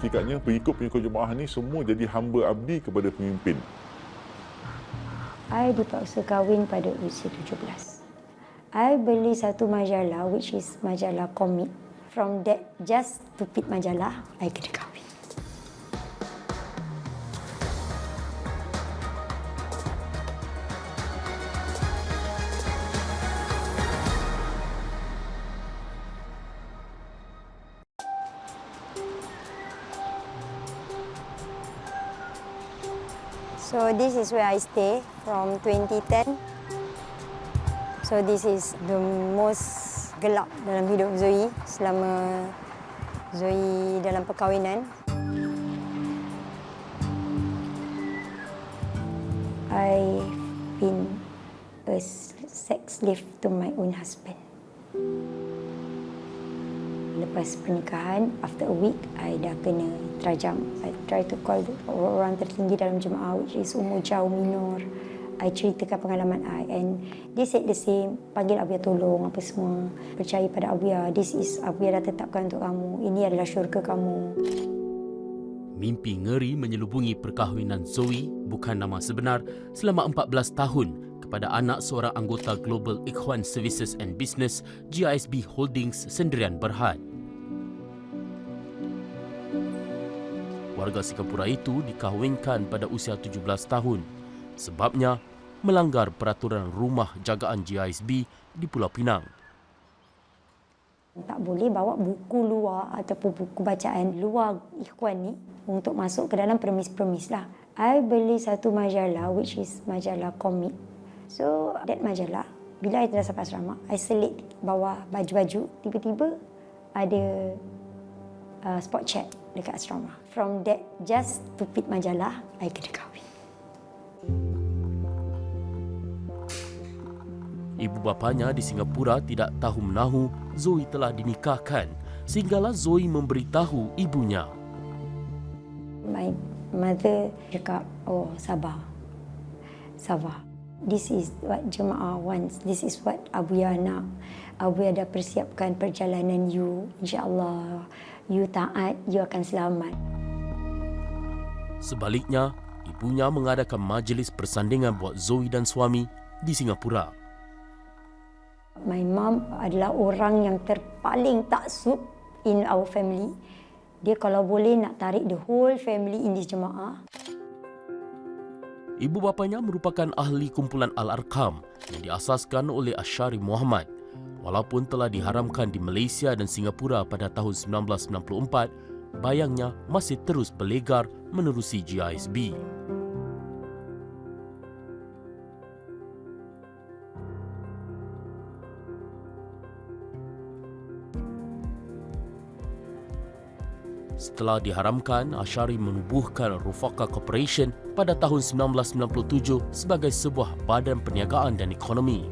hakikatnya pengikut-pengikut jemaah ni semua jadi hamba abdi kepada pemimpin. I dipaksa kahwin pada usia 17. I beli satu majalah which is majalah komik. From that just stupid majalah, I kena kahwin. So this is where I stay from 2010. So this is the most gelap dalam hidup Zoe selama Zoe dalam perkahwinan. I've been a sex slave to my own husband. Lepas pernikahan, after a week, I dah kena terajam. I try to call orang tertinggi dalam jemaah, which is Umur Jauh Minor. I ceritakan pengalaman I and they said the same, panggil Abuya tolong apa semua. Percaya pada Abuya, this is Abuya dah tetapkan untuk kamu. Ini adalah syurga kamu. Mimpi ngeri menyelubungi perkahwinan Zoe bukan nama sebenar selama 14 tahun kepada anak seorang anggota Global Ikhwan Services and Business GISB Holdings Sendirian Berhad. Warga Singapura itu dikahwinkan pada usia 17 tahun. Sebabnya melanggar peraturan rumah jagaan GISB di Pulau Pinang. Tak boleh bawa buku luar ataupun buku bacaan luar ikhwan ni untuk masuk ke dalam premis-premis lah. I beli satu majalah which is majalah komik. So that majalah, bila I dah sampai asrama, I selit bawah baju-baju, tiba-tiba ada spot check dekat asrama. From that just stupid majalah, I kena kahwin. Ibu bapanya di Singapura tidak tahu menahu Zoe telah dinikahkan sehinggalah Zoe memberitahu ibunya. My mother cakap, oh sabar, sabar. This is what jemaah wants. This is what Abuya nak. Abuya dah persiapkan perjalanan you. InsyaAllah, you taat, you akan selamat. Sebaliknya, ibunya mengadakan majlis persandingan buat Zoe dan suami di Singapura. My mom adalah orang yang terpaling taksub in our family. Dia kalau boleh nak tarik the whole family in this jemaah. Ibu bapanya merupakan ahli kumpulan Al-Arqam yang diasaskan oleh Asyari Muhammad. Walaupun telah diharamkan di Malaysia dan Singapura pada tahun 1994, bayangnya masih terus berlegar menerusi GISB. Setelah diharamkan, Asyari menubuhkan Rufaqah Corporation pada tahun 1997 sebagai sebuah badan perniagaan dan ekonomi.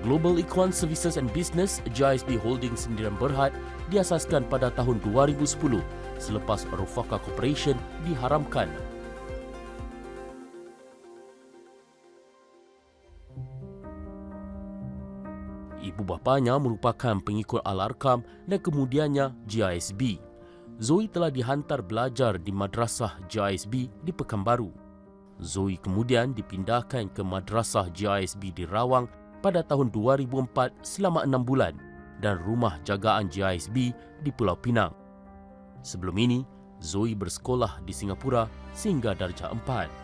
Global Ikhwan Services and Business GISB Holdings Sendirian Berhad diasaskan pada tahun 2010 selepas Rufaqah Corporation diharamkan. Ibu bapanya merupakan pengikut Al-Arqam dan kemudiannya GISB. Zoe telah dihantar belajar di Madrasah GISB di Pekanbaru. Zoe kemudian dipindahkan ke Madrasah GISB di Rawang pada tahun 2004 selama 6 bulan dan rumah jagaan GISB di Pulau Pinang. Sebelum ini, Zoe bersekolah di Singapura sehingga darjah 4.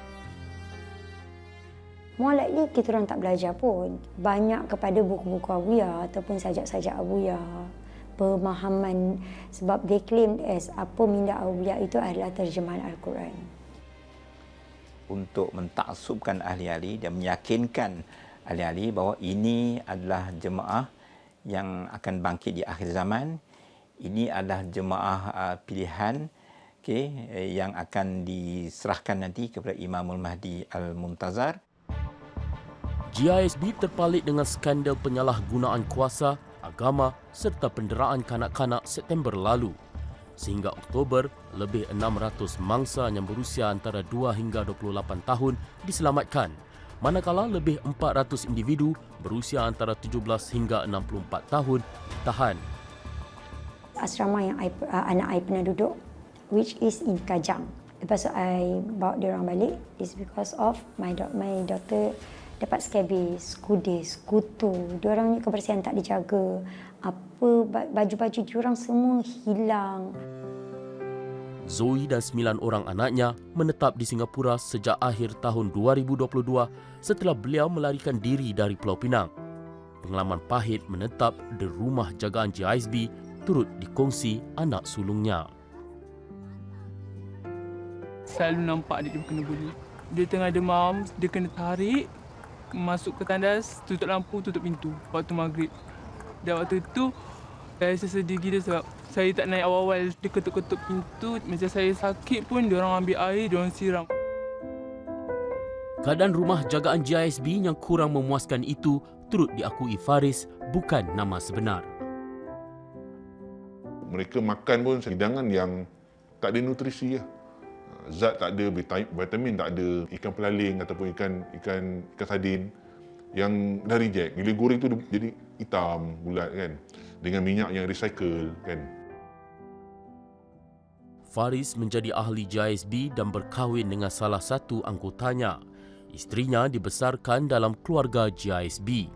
More likely kita orang tak belajar pun. Banyak kepada buku-buku Abuya ataupun sajak-sajak Abuya. Pemahaman sebab they claim as apa minda Abuya itu adalah terjemahan Al-Quran. Untuk mentaksubkan ahli-ahli dan meyakinkan ahli-ahli bahawa ini adalah jemaah yang akan bangkit di akhir zaman. Ini adalah jemaah pilihan yang akan diserahkan nanti kepada Imamul Mahdi Al-Muntazar. GISB terpalit dengan skandal penyalahgunaan kuasa, agama serta penderaan kanak-kanak September lalu. Sehingga Oktober, lebih 600 mangsa yang berusia antara 2 hingga 28 tahun diselamatkan, manakala lebih 400 individu berusia antara 17 hingga 64 tahun ditahan. asrama yang anak I pernah duduk, which is in Kajang. Lepas tu I bawa diorang balik is because of my daughter dapat skabis, kudis, kutu. Diorang ni kebersihan tak dijaga. Apa baju-baju diorang semua hilang. Zoe dan 9 orang anaknya menetap di Singapura sejak akhir tahun 2022 setelah beliau melarikan diri dari Pulau Pinang. Pengalaman pahit menetap di rumah jagaan GISB turut dikongsi anak sulungnya. Selalu nampak adik dia kena buli. Dia tengah demam, dia kena tarik, masuk ke tandas, tutup lampu, tutup pintu waktu maghrib. Dan waktu itu, saya sedih gila sebab saya tak naik awal-awal. Dia ketuk-ketuk pintu, macam saya sakit pun, diorang ambil air, diorang siram. Keadaan rumah jagaan GISB yang kurang memuaskan itu turut diakui Faris bukan nama sebenar. Mereka makan pun hidangan yang tak ada nutrisi lah. Zat tak ada, vitamin tak ada, ikan pelaling ataupun ikan sardin yang dah reject. Bila goreng tu jadi hitam, bulat kan. Dengan minyak yang recycle kan. Faris menjadi ahli GISB dan berkahwin dengan salah satu anggotanya. Isterinya dibesarkan dalam keluarga GISB.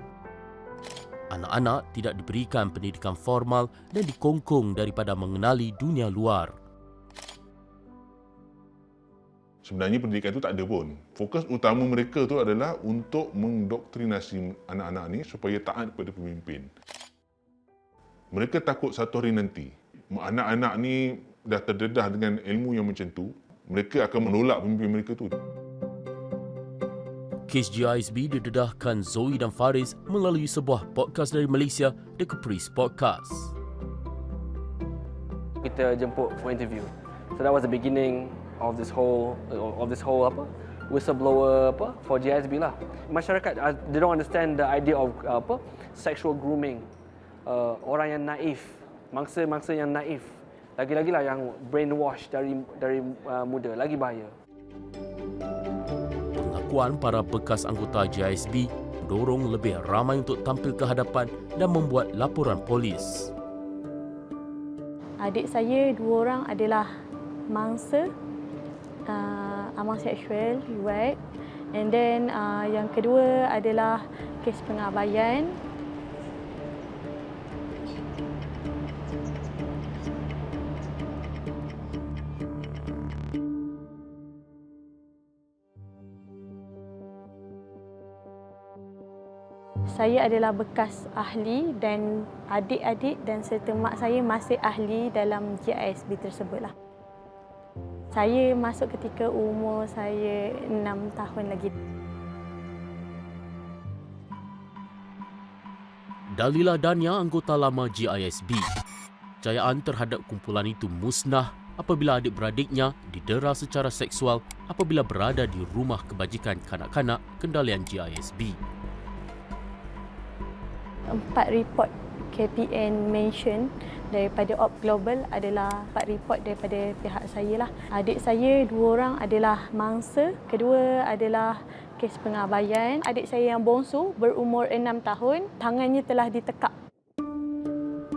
Anak-anak tidak diberikan pendidikan formal dan dikongkong daripada mengenali dunia luar. Sebenarnya pendidikan itu tak ada pun. Fokus utama mereka tu adalah untuk mendoktrinasi anak-anak ni supaya taat kepada pemimpin. Mereka takut satu hari nanti, anak-anak ni dah terdedah dengan ilmu yang macam tu, mereka akan menolak pemimpin mereka tu. Kes GISB didedahkan Zoe dan Faris melalui sebuah podcast dari Malaysia, The Caprice Podcast. Kita jemput for interview. So that was the beginning of this whole whistleblower for GISB lah. Masyarakat they don't understand the idea of sexual grooming. Orang yang naif, mangsa-mangsa yang naif. Lagi-lagi lah yang brainwash dari muda, lagi bahaya. Pengakuan para bekas anggota GISB mendorong lebih ramai untuk tampil ke hadapan dan membuat laporan polis. Adik saya 2 orang adalah mangsa amal seksual, rape, and then yang kedua adalah kes pengabaian. Saya adalah bekas ahli dan adik-adik dan serta mak saya masih ahli dalam GISB tersebutlah. Saya masuk ketika umur saya 6 tahun lagi. Dalila Dania, anggota lama GISB. Jayaan terhadap kumpulan itu musnah apabila adik-beradiknya didera secara seksual apabila berada di rumah kebajikan kanak-kanak kendalian GISB. 4 report KPN mention daripada Op Global adalah 4 report daripada pihak saya lah. Adik saya 2 orang adalah mangsa, kedua adalah kes pengabaian. Adik saya yang bongsu berumur 6 tahun, tangannya telah ditekap.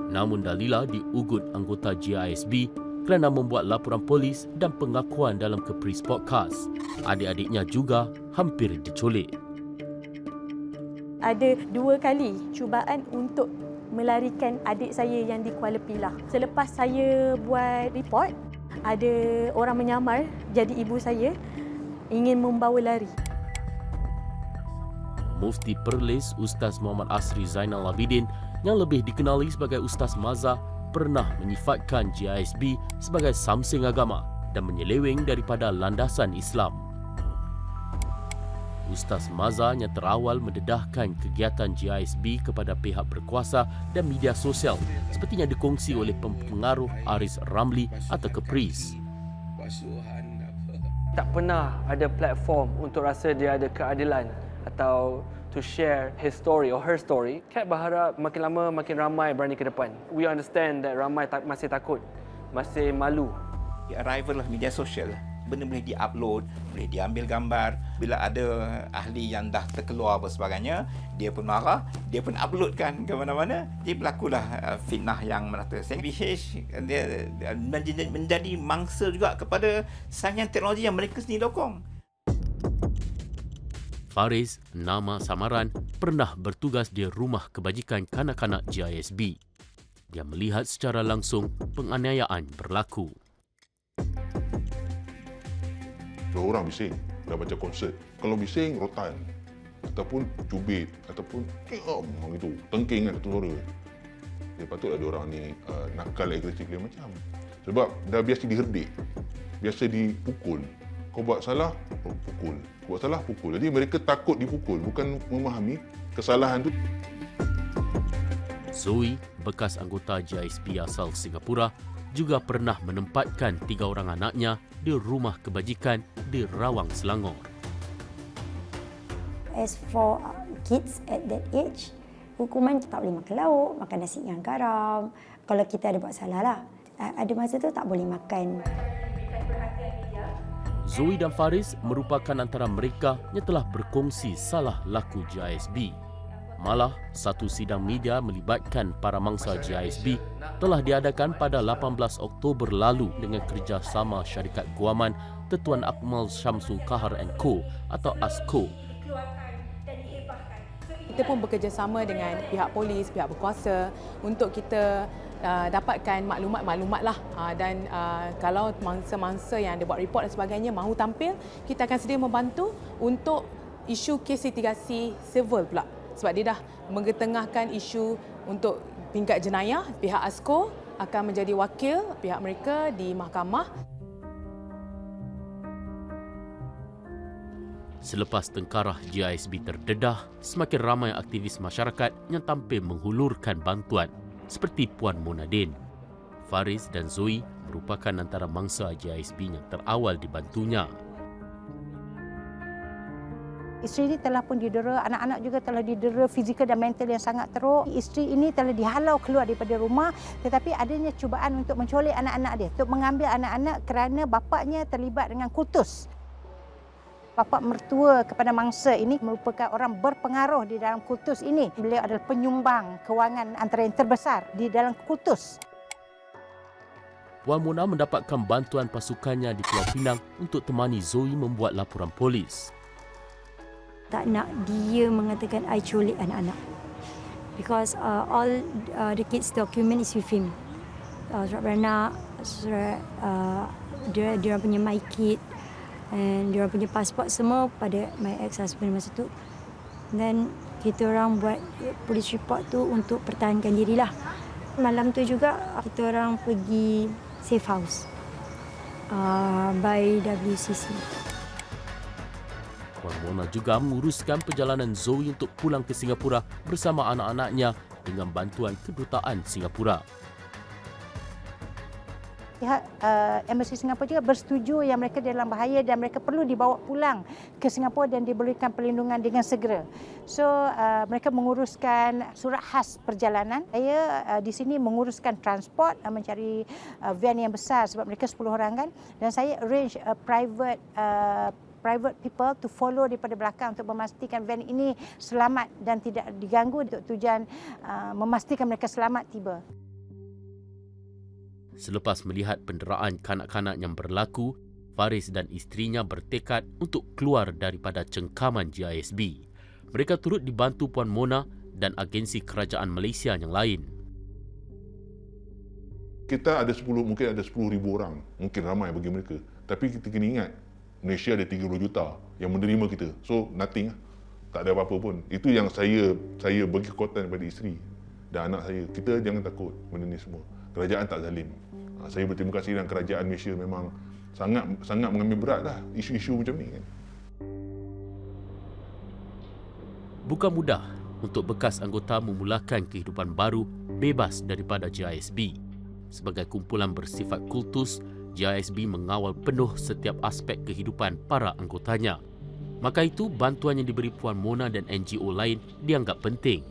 Namun Dalila diugut anggota GISB kerana membuat laporan polis dan pengakuan dalam Caprice Podcast. Adik-adiknya juga hampir diculik. Ada 2 kali cubaan untuk melarikan adik saya yang di Kuala Pilah. Selepas saya buat report, ada orang menyamar jadi ibu saya ingin membawa lari. Mufti Perlis Ustaz Muhammad Asri Zainal Abidin yang lebih dikenali sebagai Ustaz Maza pernah menyifatkan GISB sebagai samsing agama dan menyeleweng daripada landasan Islam. Ustaz Maza yang terawal mendedahkan kegiatan GISB kepada pihak berkuasa dan media sosial sepertinya dikongsi oleh pengaruh Aris Ramli atau Caprice. Tak pernah ada platform untuk rasa dia ada keadilan atau to share his story or her story. Kat berharap makin lama makin ramai berani ke depan. We understand that ramai masih takut, masih malu. The arrival of media sosial benda boleh di-upload, boleh diambil gambar. Bila ada ahli yang dah terkeluar dan sebagainya, dia pun marah, dia pun uploadkan ke mana-mana. Jadi berlakulah fitnah yang merata. BH dia menjadi mangsa juga kepada saingan teknologi yang mereka sendiri dokong. Faris, nama samaran, pernah bertugas di Rumah Kebajikan Kanak-Kanak GISB. Dia melihat secara langsung penganiayaan berlaku. Dua orang bising, dah baca konsert. Kalau bising, rotan. Ataupun cubit, ataupun gitu, tengking kan satu suara. Dia patutlah dia orang ni nakal agresif macam. Sebab dah biasa diherdik, biasa dipukul. Kau buat salah, pukul. Buat salah, pukul. Jadi mereka takut dipukul, bukan memahami kesalahan tu. Zoe, bekas anggota GISB asal Singapura, juga pernah menempatkan 3 orang anaknya di rumah kebajikan di Rawang, Selangor. As for kids at that age, hukuman tak boleh makan lauk, makan nasi yang garam. Kalau kita ada buat salah lah. Ada masa tu tak boleh makan. Zoe dan Faris merupakan antara mereka yang telah berkongsi salah laku GISB. Malah, satu sidang media melibatkan para mangsa GISB telah diadakan pada 18 Oktober lalu dengan kerjasama syarikat guaman Tetuan Akmal Syamsul Kahar & Co atau ASCO. Kita pun bekerjasama dengan pihak polis, pihak berkuasa untuk kita dapatkan maklumat-maklumat lah, dan kalau mangsa-mangsa yang ada buat report dan sebagainya mahu tampil, kita akan sedia membantu untuk isu kes litigasi civil pula. Sebab dia dah mengetengahkan isu untuk tingkat jenayah, pihak ASCO akan menjadi wakil pihak mereka di mahkamah. Selepas tengkarah GISB terdedah, semakin ramai aktivis masyarakat yang tampil menghulurkan bantuan seperti Puan Monadin. Faris dan Zoe merupakan antara mangsa GISB yang terawal dibantunya. Isteri ini telah pun didera, anak-anak juga telah didera fizikal dan mental yang sangat teruk. Isteri ini telah dihalau keluar daripada rumah, tetapi adanya cubaan untuk menculik anak-anak dia, untuk mengambil anak-anak kerana bapaknya terlibat dengan kultus. Bapa mertua kepada mangsa ini merupakan orang berpengaruh di dalam kultus ini. Beliau adalah penyumbang kewangan antara yang terbesar di dalam kultus. Puan Mona mendapatkan bantuan pasukannya di Pulau Pinang untuk temani Zoe membuat laporan polis. Tak nak dia mengatakan I culik anak-anak. Because all the kids document is with him. Surat beranak, surat dia punya my kid, and dia punya pasport semua pada my ex-husband masa tu. Dan kita orang buat police report tu untuk pertahankan dirilah. Malam tu juga kita orang pergi safe house by WCC. Puan Mona juga menguruskan perjalanan Zoe untuk pulang ke Singapura bersama anak-anaknya dengan bantuan Kedutaan Singapura. Pihak Embassy Singapura juga bersetuju yang mereka dalam bahaya dan mereka perlu dibawa pulang ke Singapura dan diberikan perlindungan dengan segera. So mereka menguruskan surat khas perjalanan. Saya di sini menguruskan transport, mencari van yang besar sebab mereka 10 orang kan, dan saya arrange private people to follow daripada belakang untuk memastikan van ini selamat dan tidak diganggu untuk tujuan memastikan mereka selamat tiba. Selepas melihat penderaan kanak-kanak yang berlaku, Faris dan isterinya bertekad untuk keluar daripada cengkaman GISB. Mereka turut dibantu Puan Mona dan agensi kerajaan Malaysia yang lain. Kita ada 10, mungkin ada 10,000 orang. Mungkin ramai bagi mereka. Tapi kita kena ingat, Malaysia ada 30 juta yang menerima kita. So, nothing. Tak ada apa-apa pun. Itu yang saya bagi kekuatan kepada isteri dan anak saya. Kita jangan takut benda ni semua. Kerajaan tak zalim. Saya berterima kasih dan kerajaan Malaysia memang sangat mengambil berat lah isu-isu macam ni kan. Bukan mudah untuk bekas anggota memulakan kehidupan baru bebas daripada GISB. Sebagai kumpulan bersifat kultus, GISB mengawal penuh setiap aspek kehidupan para anggotanya. Maka itu, bantuan yang diberi Puan Mona dan NGO lain dianggap penting.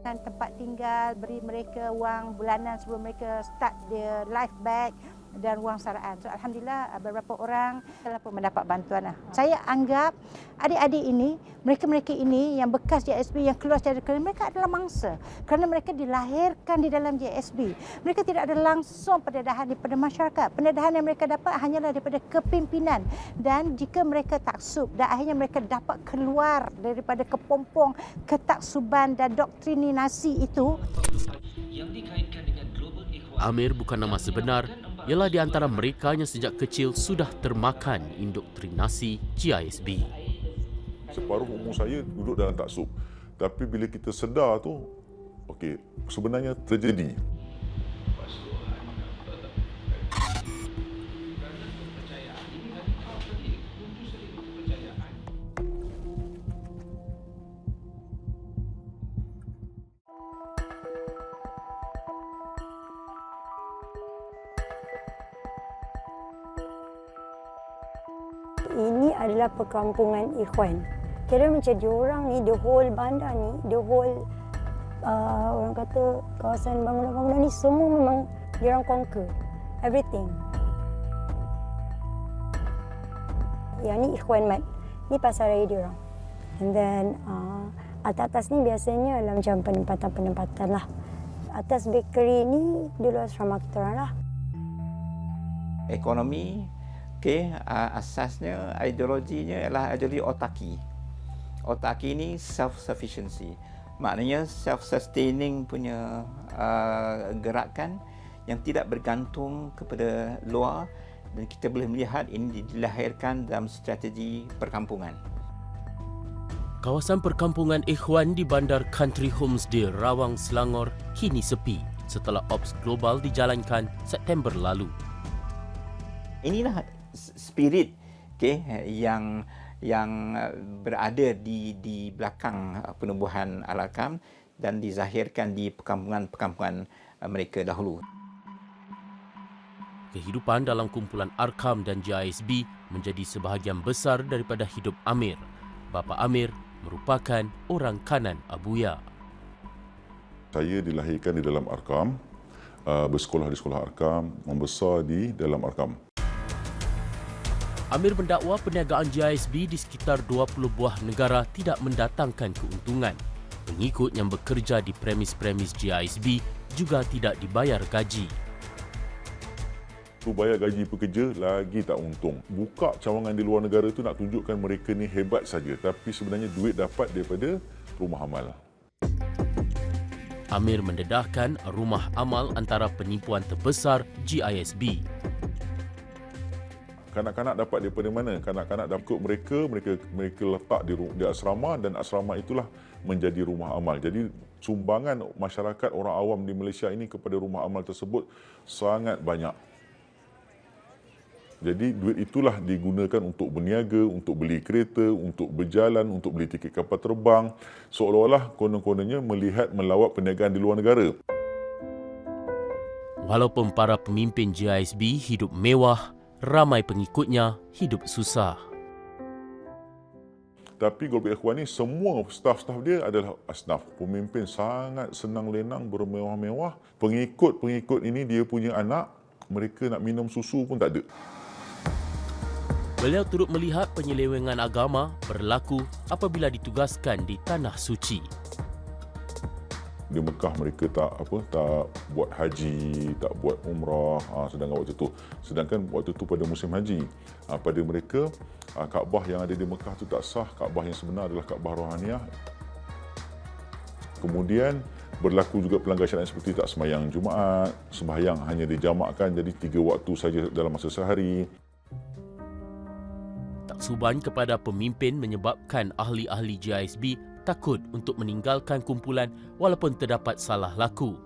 Tempat tinggal, beri mereka wang bulanan sebelum mereka start their life back, dan ruang saraan. So, alhamdulillah beberapa orang telah pun mendapat bantuan. Saya anggap adik-adik ini, mereka-mereka ini yang bekas JSB yang keluar secara kerana mereka adalah mangsa. Kerana mereka dilahirkan di dalam JSB. Mereka tidak ada langsung pendedahan daripada masyarakat. Pendedahan yang mereka dapat hanyalah daripada kepimpinan. Dan jika mereka taksub dan akhirnya mereka dapat keluar daripada kepompong ketaksuban dan doktrinasi itu. Amir bukan nama sebenar, ialah di antara mereka yang sejak kecil sudah termakan indoktrinasi GISB. Separuh umur saya duduk dalam taksub. Tapi bila kita sedar tu, okey, sebenarnya terjadi. Ini adalah perkampungan Ikhwan. Kira macam diorang ni, the whole bandar ni, the whole orang kata kawasan bangunan-bangunan ni semua memang diorang conquer. Everything. Yang ni Ikhwan Mat. Ni pasar raya diorang. And then atas-atas ni biasanya adalah macam penempatan-penempatan lah. Atas bakery ni dulu asrama kita orang lah. Ekonomi, asasnya, ideologinya ialah ideologi otaki. Otaki ini self-sufficiency. Maknanya self-sustaining punya gerakan yang tidak bergantung kepada luar, dan kita boleh melihat ini dilahirkan dalam strategi perkampungan. Kawasan perkampungan Ikhwan di bandar Country Homes di Rawang, Selangor kini sepi setelah Ops Global dijalankan September lalu. Inilah spirit yang berada di belakang penubuhan Al-Arkam dan dizahirkan di perkampungan-perkampungan mereka dahulu. Kehidupan dalam kumpulan Arkam dan GISB menjadi sebahagian besar daripada hidup Amir. Bapa Amir merupakan orang kanan Abuya. Saya dilahirkan di dalam Arkam, bersekolah di sekolah Arkam, membesar di dalam Arkam. Amir mendakwa perniagaan GISB di sekitar 20 buah negara tidak mendatangkan keuntungan. Pengikut yang bekerja di premis-premis GISB juga tidak dibayar gaji. Bayar gaji pekerja lagi tak untung. Buka cawangan di luar negara tu nak tunjukkan mereka ni hebat saja, tapi sebenarnya duit dapat daripada rumah amal. Amir mendedahkan rumah amal antara penipuan terbesar GISB. Kanak-kanak dapat daripada mana? Kanak-kanak dapat ikut mereka letak di asrama, dan asrama itulah menjadi rumah amal. Jadi sumbangan masyarakat orang awam di Malaysia ini kepada rumah amal tersebut sangat banyak. Jadi duit itulah digunakan untuk berniaga, untuk beli kereta, untuk berjalan, untuk beli tiket kapal terbang. Seolah-olah konon-kononnya melihat melawat perniagaan di luar negara. Walaupun para pemimpin GISB hidup mewah, ramai pengikutnya hidup susah. Tapi Golbek Ikhwan ni semua staf-staf dia adalah asnaf. Pemimpin sangat senang lenang, bermewah-mewah. Pengikut-pengikut ini dia punya anak, mereka nak minum susu pun tak ada. Beliau turut melihat penyelewengan agama berlaku apabila ditugaskan di Tanah Suci. Di Mekah mereka tak buat haji, tak buat umrah, sedangkan waktu tu pada musim haji. Pada mereka Kaabah yang ada di Mekah tu tak sah, Kaabah yang sebenar adalah Kaabah rohaniah. Kemudian berlaku juga pelanggar syariat seperti tak sembahyang Jumaat, sembahyang hanya dijamakkan jadi 3 waktu saja dalam masa sehari. Taksuban kepada pemimpin menyebabkan ahli-ahli GISB takut untuk meninggalkan kumpulan walaupun terdapat salah laku.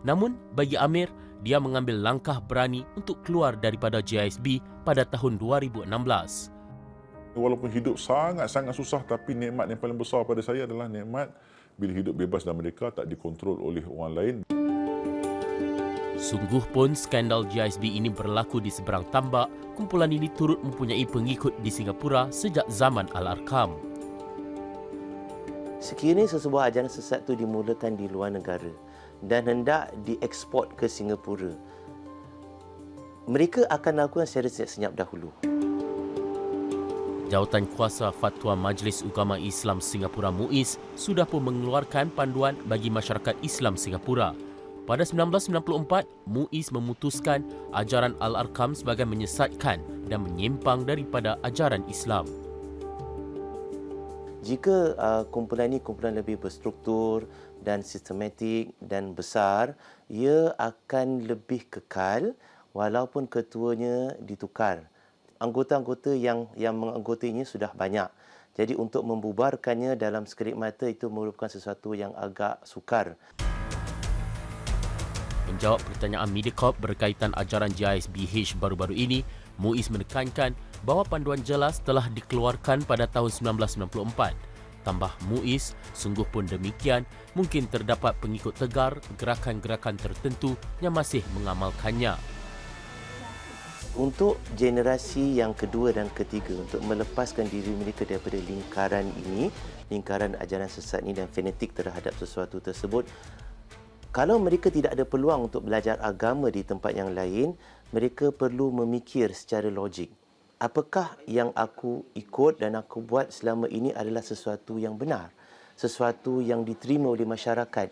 Namun, bagi Amir, dia mengambil langkah berani untuk keluar daripada GISB pada tahun 2016. Walaupun hidup sangat-sangat susah, tapi nikmat yang paling besar pada saya adalah nikmat bila hidup bebas dan merdeka, tak dikontrol oleh orang lain. Sungguh pun skandal GISB ini berlaku di seberang tambak, kumpulan ini turut mempunyai pengikut di Singapura sejak zaman Al-Arkam. Sekiranya sesebuah ajaran sesat itu dimulakan di luar negara dan hendak dieksport ke Singapura, mereka akan lakukan secara senyap-senyap dahulu. Jawatan Kuasa Fatwa Majlis Ugama Islam Singapura MUIS sudah pun mengeluarkan panduan bagi masyarakat Islam Singapura. Pada 1994, MUIS memutuskan ajaran Al-Arkam sebagai menyesatkan dan menyimpang daripada ajaran Islam. Jika kumpulan ini kumpulan lebih berstruktur dan sistematik dan besar, ia akan lebih kekal walaupun ketuanya ditukar. Anggota-anggota yang menganggotinya sudah banyak. Jadi untuk membubarkannya dalam sekelip mata itu merupakan sesuatu yang agak sukar. Menjawab pertanyaan Mediacorp berkaitan ajaran GISBH baru-baru ini, MUIS menekankan bahawa panduan jelas telah dikeluarkan pada tahun 1994. Tambah MUIS, sungguh pun demikian, mungkin terdapat pengikut tegar gerakan-gerakan tertentu yang masih mengamalkannya. Untuk generasi yang kedua dan ketiga, untuk melepaskan diri mereka daripada lingkaran ini, lingkaran ajaran sesat ini dan fanatik terhadap sesuatu tersebut, kalau mereka tidak ada peluang untuk belajar agama di tempat yang lain, mereka perlu memikir secara logik. Apakah yang aku ikut dan aku buat selama ini adalah sesuatu yang benar? Sesuatu yang diterima oleh masyarakat.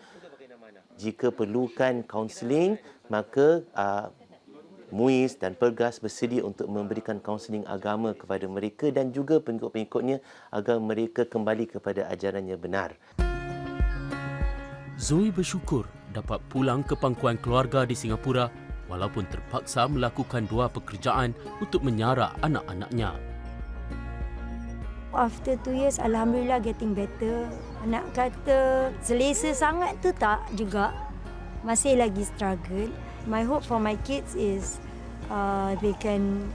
Jika perlukan kaunseling, maka MUIS dan Pergas bersedia untuk memberikan kaunseling agama kepada mereka dan juga pengikut-pengikutnya agar mereka kembali kepada ajaran yang benar. Zoe bersyukur dapat pulang ke pangkuan keluarga di Singapura walaupun terpaksa melakukan 2 pekerjaan untuk menyara anak-anaknya. After 2 years, Alhamdulillah getting better. Nak kata selesa sangat tu tak juga. Masih lagi struggle. My hope for my kids is they can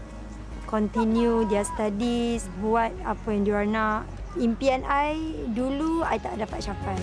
continue their studies, buat apa yang diorang nak. Impian I dulu, I tak dapat capai.